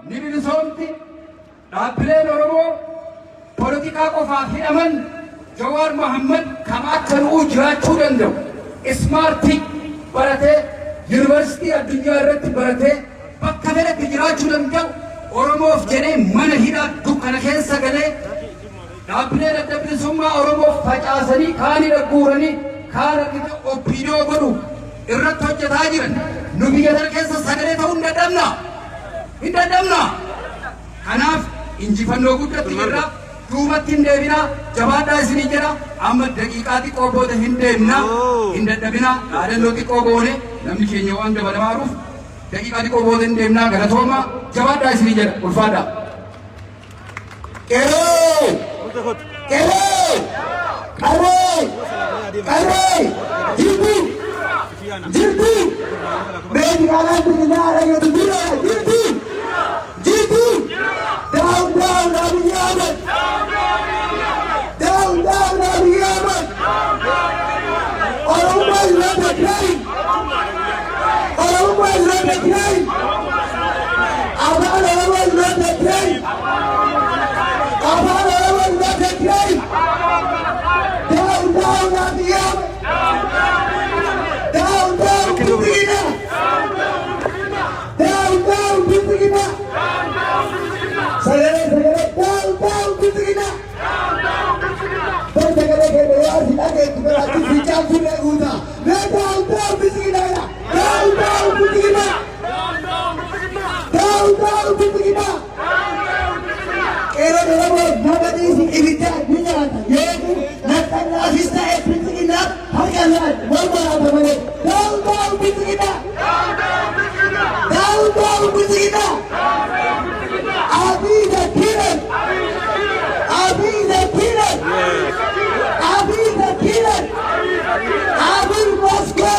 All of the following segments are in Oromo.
ni bilisomti dhaabbileen Oromoo politikaa qofaaf hidhaman Jawaar Mohaammed kam akka nu'u jiraachuu danda'u ismaartii baratee yuunivarsiitii addunyaa irratti baratee bakka fedhetti jiraachuu danda'u Oromoof jedhee mana hidhaa dukkana keessa galee dhaabbileen adda bilisummaa Oromoof facaasanii kaanidha guuranii kaan argite oppiidoo godhu irratti hojjetaa jiran nu biyya kana keessa sagalee ta'uu hin dadhabna. Kanaaf injifannoo guddatti jirra duubatti hin deebina jabaadhaa isinii jedha amma daqiiqaa xiqqoo booda hin deemna hin dadhabina dhaadannoo xiqqoo boone namni keenya waan dabalamaaruuf daqiiqaa xiqqoo booda hin deemna galatooma jabaadhaa isinii jedha ulfaadhaa. Qarreen jirtu beekni kanaan biqilaa argatu bira jirtu down Abiy Ahmed down Abiy Ahmed Oromo is not a crime Oromo is not a crime Afaan Oromo is not a crime Afaan Oromo is not a crime down Abiy Ahmed down Bitigina down Bitigina Sagale down Bitigina Sagale ke yaar sila ke tumera kicha sune uda me down Bitigina down Bitigina down Bitigina Era de la nobody is evita niñata ye nafxanya asista es Bitigina hargana wala bamane down Bitigina down Bitigina Abiy the killer Abiy the killer Abiy the killer Abiy must go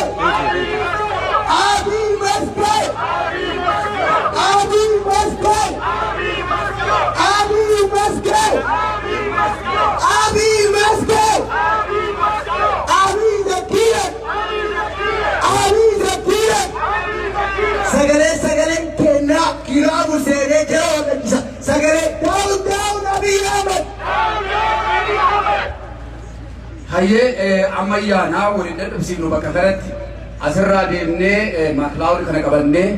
Abiy must go Abiy must go Abiy must go Abiy must go Abiy the killer Abiy the killer Sagale kenna kirabu sere jawab sagale down Abiy Ahmed Haye ammayyaana waliin dadhabsiifnu bakka kanatti asirraa deemnee maklaawwan kana qabannee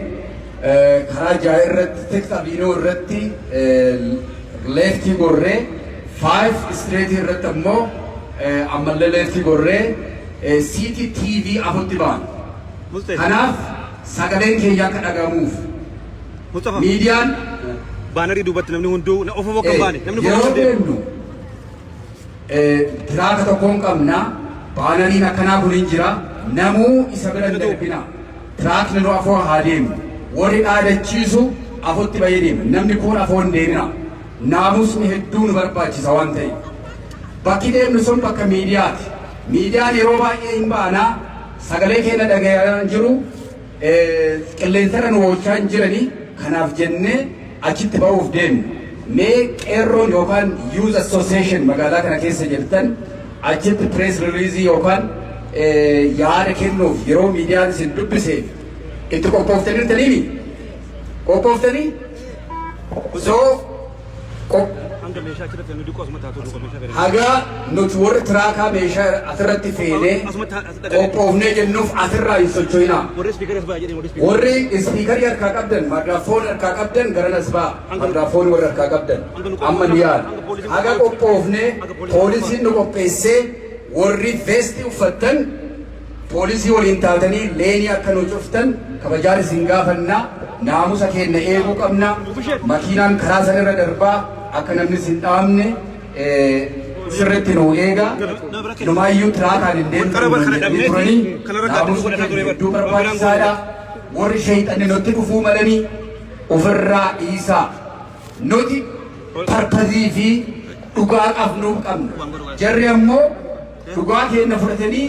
karaa jaha irratti tikta biinoo irratti leeftii gorree 5 streetii irratti ammoo ammallee leeftii gorree CCTV afutti baan. Kanaaf sagaleen keenya akka dhagahamuuf miidiyaan baanarii duubatti namni hunduu ofumoo kan baane namni yeroo deemnu tiraaka tokkoon qabna baanariin akkanaa kun hin jira namuu isa bira hin darbina tiraakni nu afoo haa deemu warri dhaadachiisu afutti bahee deema namni kun afoo hin deemina naamusni hedduu nu barbaachisa waan ta'eef bakki deemnu sun bakka miidiyaati miidiyaan yeroo baay'ee hin baanaa sagalee keenya dhagayaa jiru qilleensarra nu oolchaa hin jiranii kanaaf jennee achitti ba'uuf deemnu mee qeerroon yookaan youth association magaalaa kana keessa jirtan achitti press release yookaan yaada kennuuf yeroo miidiyaan isin dubbiseef itti qophooftanii so haga nuti warri tiraakaa meeshaa asirratti feenee qophoofnee jennuuf asirraa hin socho'inaa warri ispiikarii harkaa qabdan maayikiraafoonii harkaa qabdan garanas ba'a maayikiraafoonii warri harkaa qabdan amma ni yaala haga qophoofnee poolisiin nu qopheessee warri veestii uffattan poolisii waliin taatanii leenii akka nu cuftan kabajaan isin gaafannaa naamusa keenya eeguu qabna makiinaan karaa sanarra darbaa akka namni sin dhaamne sirriitti nu eega numaayyuu tiraakaan hin deemne turanii naamusa hedduu barbaachisaadha warri sheeyxanni nutti dhufuu malanii ofirraa dhiisaa nuti parpazii fi dhugaa qabnuuf qabna jarri ammoo dhugaa keenya fudhatanii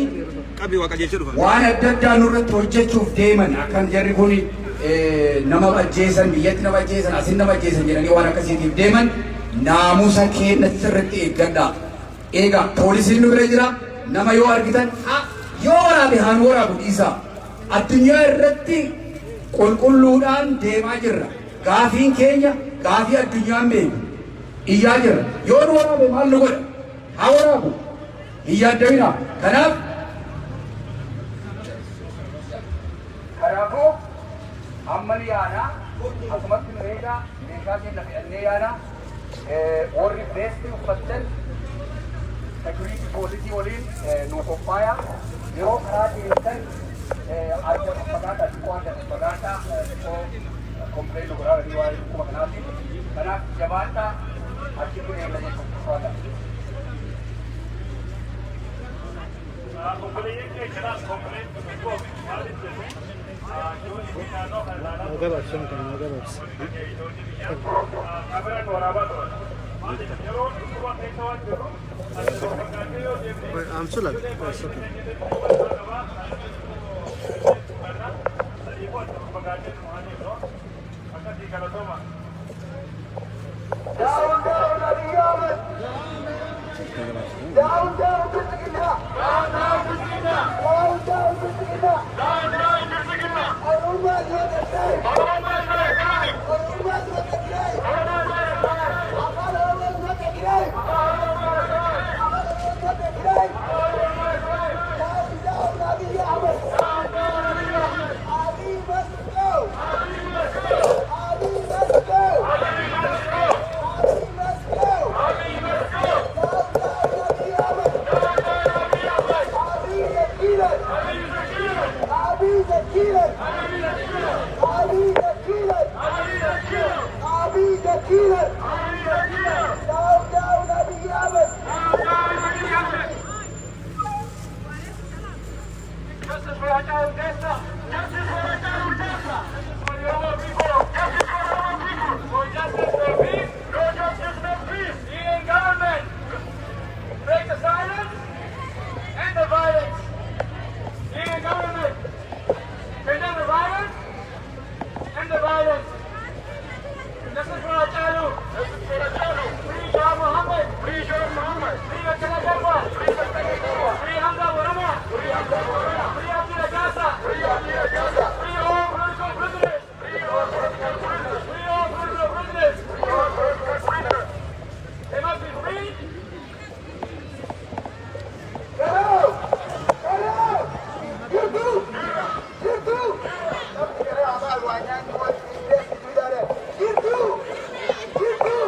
waan adda addaa nurratti hojjechuuf deeman akkan jarri kun nama ajjeesan biyyatti nama ajjeesan asin nama ajjeesan jedhanii waan akkasiitiif deeman naamusa keenya sirriitti eeggadha. Eega poolisiin nu bira jira nama yoo argitan yoo waraabe haan waraabu dhiisa. Addunyaa irratti qulqulluudhaan deemaa jirra. Gaafiin keenya gaafii addunyaan beeku. Iyyaa jira. Yoo nu waraabe maal nu godha? Haa waraabu. Iyyaa addawinaa. Kanaaf kanaafuu ammalii yaana asumatti nu eegaa meeshaa keenya fedhannee yaana warri beestii uffattan security poolisii waliin nu qophaaya yeroo karaa deemtan adda fagaata xiqqoo adda fagaata xiqqoo kompileetu godhaa gadii waa akkuma kanaati kanaaf jabaadhaa achi kun eegla jechuun faata. I'm still like, that's okay. Down, down, Abiyama! Down, down, Bissigina! Down, down, Bissigina! Down, down, Bissigina! Down, down, Bissigina! Arumas not the same! Arumas not the same! Arumas not the same! Arumas not the same! Arumas not the same! Down, down, Abiyama! Down, down, Abiyama! Abi must go! Abi must go! Abi must go! Abi must go! Abi must go! Abi must go! Down, down, Abiyama! Down, down, Abiyama! Abi the killer! Abi the killer! Abi the killer! Abi the killer! Abi the killer! Abi the killer! Abi the killer! Down, down, Abiyama! Down, down, Abiyama! Justice for Hajar Udesa! Justice for Hajar Udesa! For the Oromo people! Justice for Oromo people! For justice for peace! No justice, no peace! Indian government! Break the silence and the violence! Indian government! Condemn the violence and the violence! Justice for Hajaru! Justice for Hajaru! Free Shah Muhammad! Free Shah Muhammad! Free Achana Garba! Free Achana Garba! Free Hamza Warama! Free Hamza Warama! Free Abdul Gaza! Free Abdul Gaza! Free all political prisoners! Free all political prisoners! Free all political prisoners! Free all political prisoners! They must be free! Get out! Get out! You do! You do! You do! You do!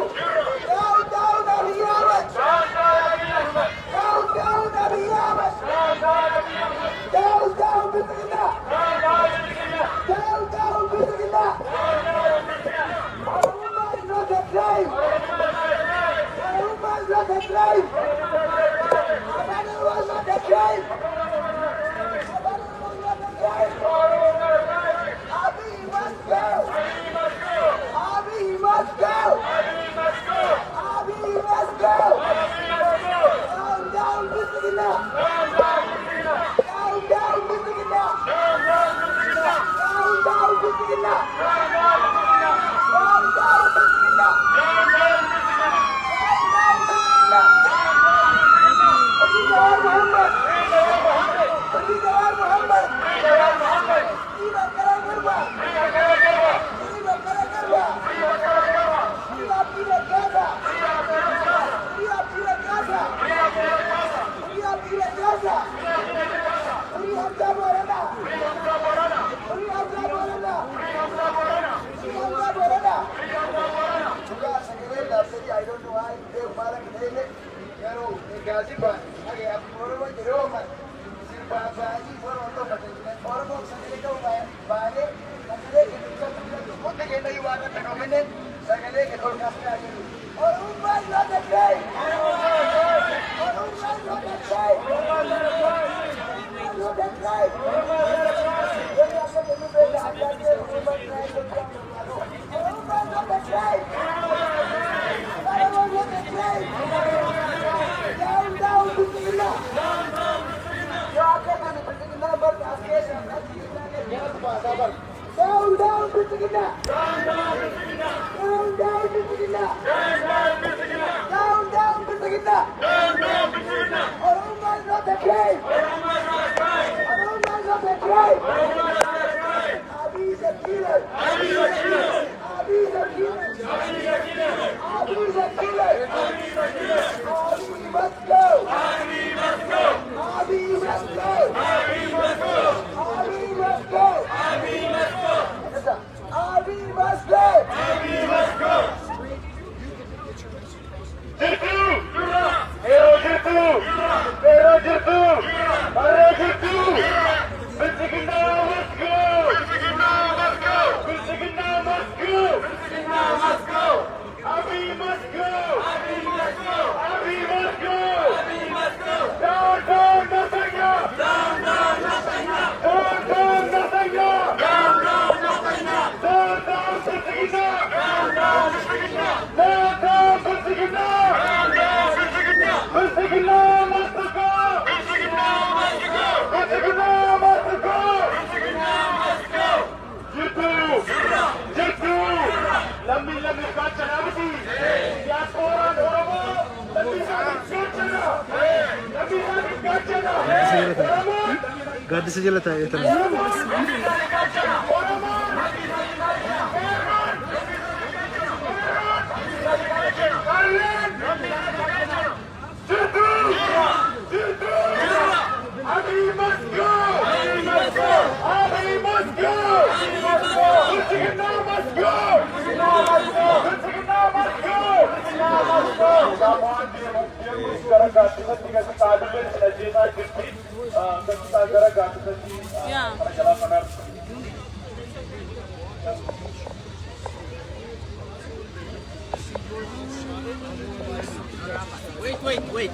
Down, down, Abiyama! Down, down, Abiyama! Down, down, Abiyama! Down, down, Abiyama! Down, down, Bissigina! Down, down, Bissigina! Down, down, Bissigina! Down, down, Bissigina! Aruma is not a crime! Aruma is not a crime! Abana was not a crime! Abana was not a crime! Abi must go! Abi must go! Abi must go! Abi must go! Abi must go! Down, down, Bissigina! Down, down, Bissigina! Down, down, Bissigina! Down, down, Bissigina! Down, down, Bissigina! Down, down, Bissigina! Down, down, Bissigina! Down, down, Bissigina! Down, down, Bissigina! Free Jawar Muhammad! Free Jawar Muhammad! Free Jawar Muhammad! Free Jawar Muhammad! Free Bakara Garba! Free Bakara Garba! Free Bakara Garba! Free Bakara Garba! Free Abdul Gaza! Free Abdul Gaza! Free Abdul Gaza! Free Abdul Gaza! Free Abdul Gaza! Free Hamza Warana! Free Hamza Warana! Free Hamza Warana! Free Hamza Warana! Free Hamza Warana! Free Hamza Warana! I don't know why they are making it. Yaro, Gaziba, I have Oromo Jerome. Silvaji for Otto, Oromo Sanito Vale, what again you are the dominant, Sagalek or Cascade. Oruma is not a crime! Oruma is not a crime! Not a crime! Oruma is not a crime! Down, down, Bissigina! Down, down, Bissigina! Down, down, Bissigina! Down, down, Bissigina! Down, down, Bissigina! Down, down, Bissigina! Down, down, Bissigina! Down, down, Bissigina! Oruma is not a crime! Oruma is not a crime! Oruma is not a crime! Oruma is not a crime! Abi is a killer! Abi is a killer! Abi Gaddi si jala taa'ee tan. Wait.